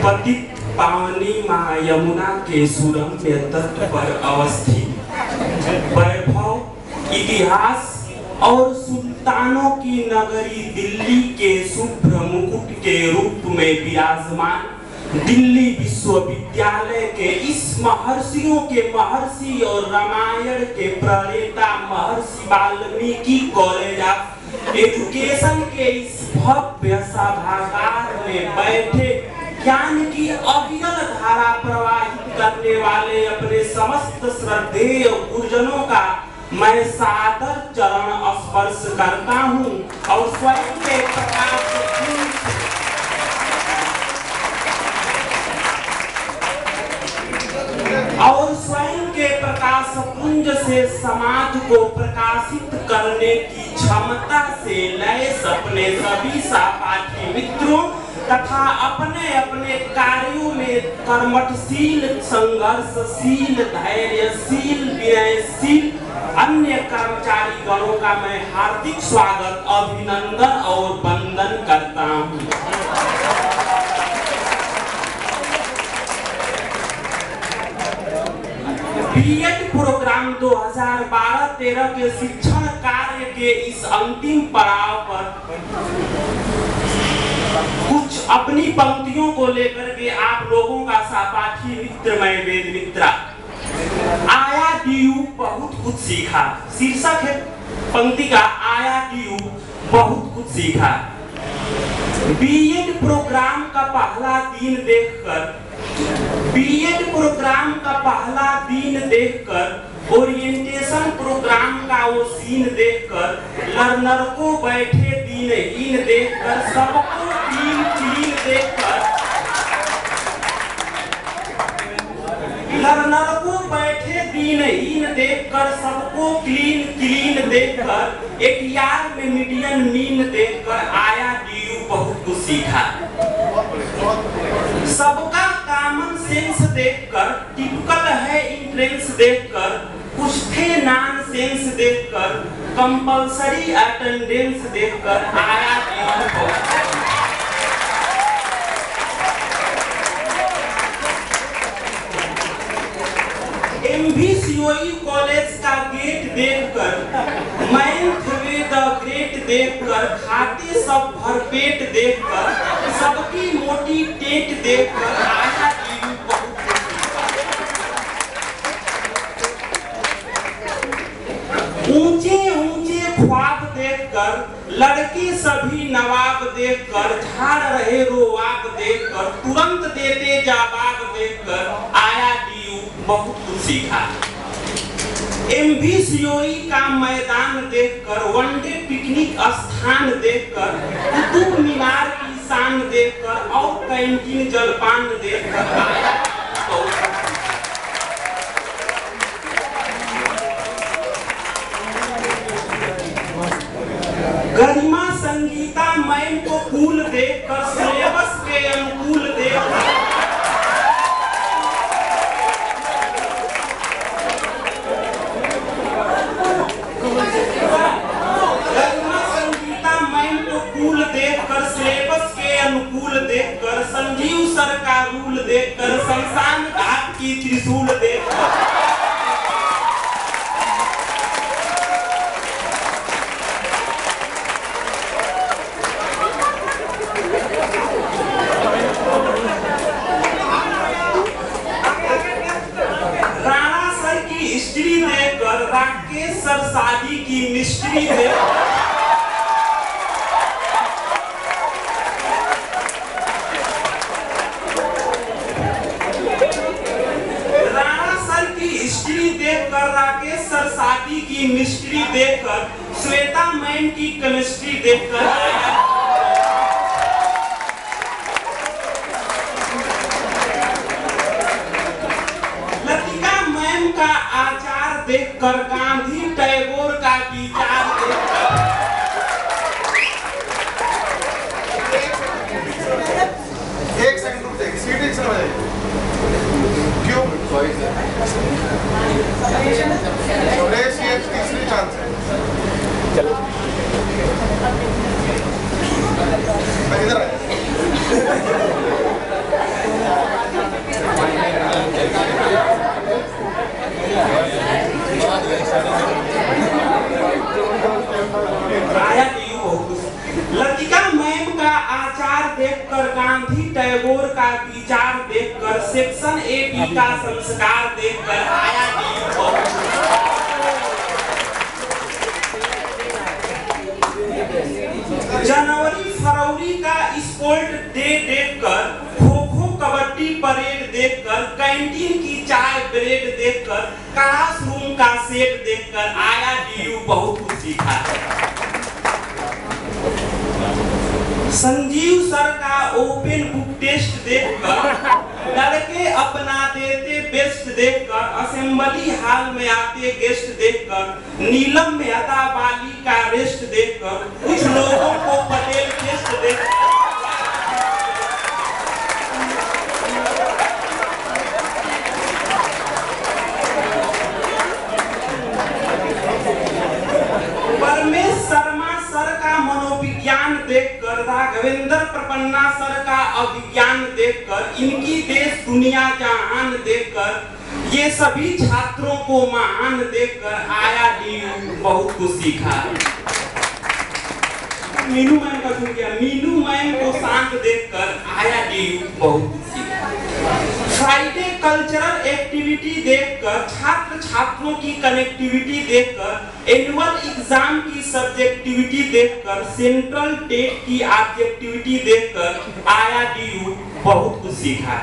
पतित पावनी माँ यमुना के सुरम्य तट पर अवस्थित वैभव इतिहास और सुल्तानों की नगरी दिल्ली के शुभ्र मुकुट के रूप में विराजमान दिल्ली विश्वविद्यालय के इस महर्षियों के महर्षि और रामायण के प्रणेता महर्षि वाल्मीकि कॉलेज ऑफ एजुकेशन के इस भव्य सभागार में बैठे ज्ञान की अविरल धारा प्रवाहित करने वाले अपने समस्त श्रद्धेय गुरुजनों का मैं सादर चरण स्पर्श करता हूँ और स्वयं के प्रकाश पुंज से समाज को प्रकाशित करने की क्षमता से लैस अपने सभी सहपाठी मित्रों तथा अपने अपने कार्यों में कर्मठशील, संघर्षशील, धैर्यशील, विनयशील अन्य कर्मचारी गणों का मैं हार्दिक स्वागत, अभिनंदन और वंदन करता हूँ। बीएड प्रोग्राम 2012-13 के शिक्षण कार्य के इस अंतिम पड़ाव पर कुछ अपनी पंक्तियों को लेकर के आप लोगों का सहपाठी मित्र मैं वेद मित्रा आया डीयू बहुत कुछ सीखा। शीर्षक है पंक्ति का आया डीयू बहुत कुछ सीखा। बीएड प्रोग्राम का पहला दिन देखकर ओरिएंटेशन प्रोग्राम का वो सीन देखकर लर्नर को बैठे दिनहीन देखकर सबको क्लीन देखकर लर्नर को बैठे दिनहीन देखकर सबको क्लीन देखकर एक यार में मीडियन मीन देखकर आया डीयू बहुत कुछ सीखा। सबका कॉमन सेंस देखकर टिपिकल है इंट्रेंस देखकर कुछ थे नॉन सेंस देखकर कंपल्सरी अटेंडेंस देखकर आया एमवीसीओई कॉलेज का गेट देखकर मैथ वे द ग्रेट देखकर खाते सब भरपेट देखकर सबकी मोटी टेट देखकर आया डीयू बहुत ऊंचे ऊंचे ख्वाब देखकर लड़की सभी नवाब देखकर झाड़ रहे रोवाब देखकर तुरंत देते जवाब देखकर आया डीयू बहुत कुछ सीखा। एमवीसीओई का मैदान देखकर वनडे पिकनिक स्थान देखकर कुतुब मीनार की शान देखकर और कैंटीन जलपान देखकर आया गरिमा संगीता मैम को कूल देखकर सिलेबस के अनुकूल देखकर देखकर संजीव सर का रूल देखकर शमशान घाट की त्रिशूल देखकर राणा सर की हिस्ट्री देखकर राकेश सर शादी की मिस्ट्री देखकर राकेश सर शादी की मिस्ट्री देखकर श्वेता मैम की केमिस्ट्री देखकर लतिका मैम का आचार देखकर गांधी टैगोर का विचार देखकर एक सेकंड रुक जाइए सीट एक क्यों तीसरी चांस है। चलो देखकर, गांधी टैगोर का विचार देखकर, सेक्शन 8 का संस्कार देखकर आया जनवरी फरवरी का स्पोर्ट डे देखकर, खो-खो कबड्डी परेड देखकर, कैंटीन की चाय ब्रेड देखकर, क्लासरूम का सेट देखकर आया डीयू बहुत कुछ सीखा। संजीव सर का ओपन बुक टेस्ट देखकर, लड़के अपना देते बेस्ट देखकर, असेंबली हॉल में आते गेस्ट देखकर, नीलम मेहता वाली का रेस्ट देखकर, कुछ लोगों को पटेल टेस्ट देखकर, परमेश शर्मा सर का मनोविज्ञान देखकर, राघवेंद्र प्रपन्ना सर का अभिज्ञान देखकर, इनकी देश दुनिया जहान देखकर, ये सभी छात्रों को महान देखकर आया डीयू बहुत कुछ सीखा। मीनू मैम का सुन किया, मीनू मैम को शांत देखकर आया डीयू बहुत कुछ सीखा। फ्राइडे कल्चरल एक्टिविटी देखकर, छात्र छात्रों की कनेक्टिविटी देखकर, एनुअल एग्जाम की सब्जेक्टिविटी देखकर, सेंट्रल टेट की ऑब्जेक्टिविटी देखकर आया डीयू बहुत कुछ सीखा।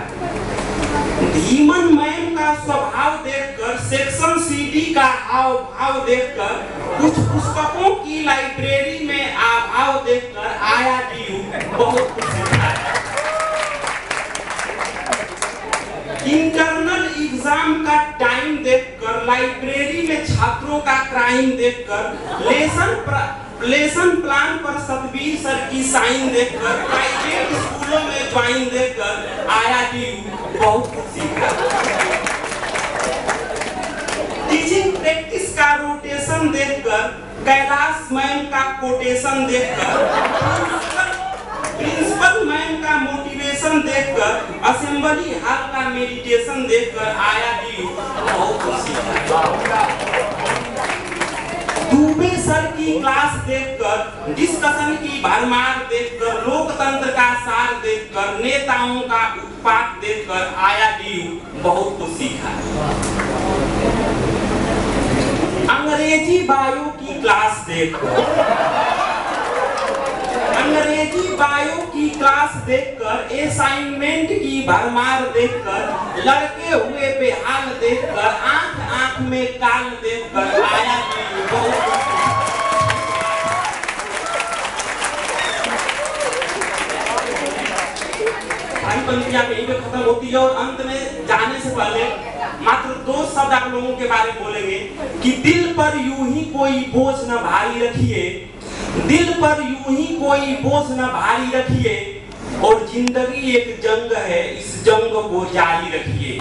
धीमन मैम का स्वभाव देखकर, सेक्शन CD का हाव भाव देखकर, कुछ पुस्तकों की लाइब्रेरी में अभाव देखकर आया डीयू बहुत कुछ सीखा। इंटरनल एग्जाम का टाइम देखकर, लाइब्रेरी में छात्रों का क्राइम देखकर, लेसन प्लान पर सतबीर सर की साइन देखकर, प्राइवेट स्कूलों में ज्वाइन देखकर आया डीयू बहुत कुछ सीखा। टीचिंग प्रैक्टिस का रोटेशन देखकर, कैलाश मैम का कोटेशन देखकर, प्रिंसिपल मैम का मोटिवेशन देखकर, असेंबली हॉल का मेडिटेशन देखकर आया डीयू बहुत कुछ सीखा। दुबे सर की क्लास देखकर, डिस्कशन की भरमार देखकर, लोकतंत्र का सार देखकर, नेताओं का उत्पात देखकर आया डीयू बहुत कुछ सीखा। अंग्रेजी बायो की क्लास देखकर, अंग्रेजी बायो की क्लास देखकर, असाइनमेंट की भरमार देखकर, लड़के हुए बेहाल देखकर, आंख आंख में काल देखकर आया डीयू बहुत कुछ। पंक्तियां यहीं पे खत्म होती है और अंत में जाने से पहले मात्र 2 शब्द आप लोगों के बारे में बोलेंगे कि दिल पर यूं ही कोई बोझ न भारी रखिए, दिल पर यूं ही कोई बोझ न भारी रखिए, और जिंदगी एक जंग है, इस जंग को जारी रखिए।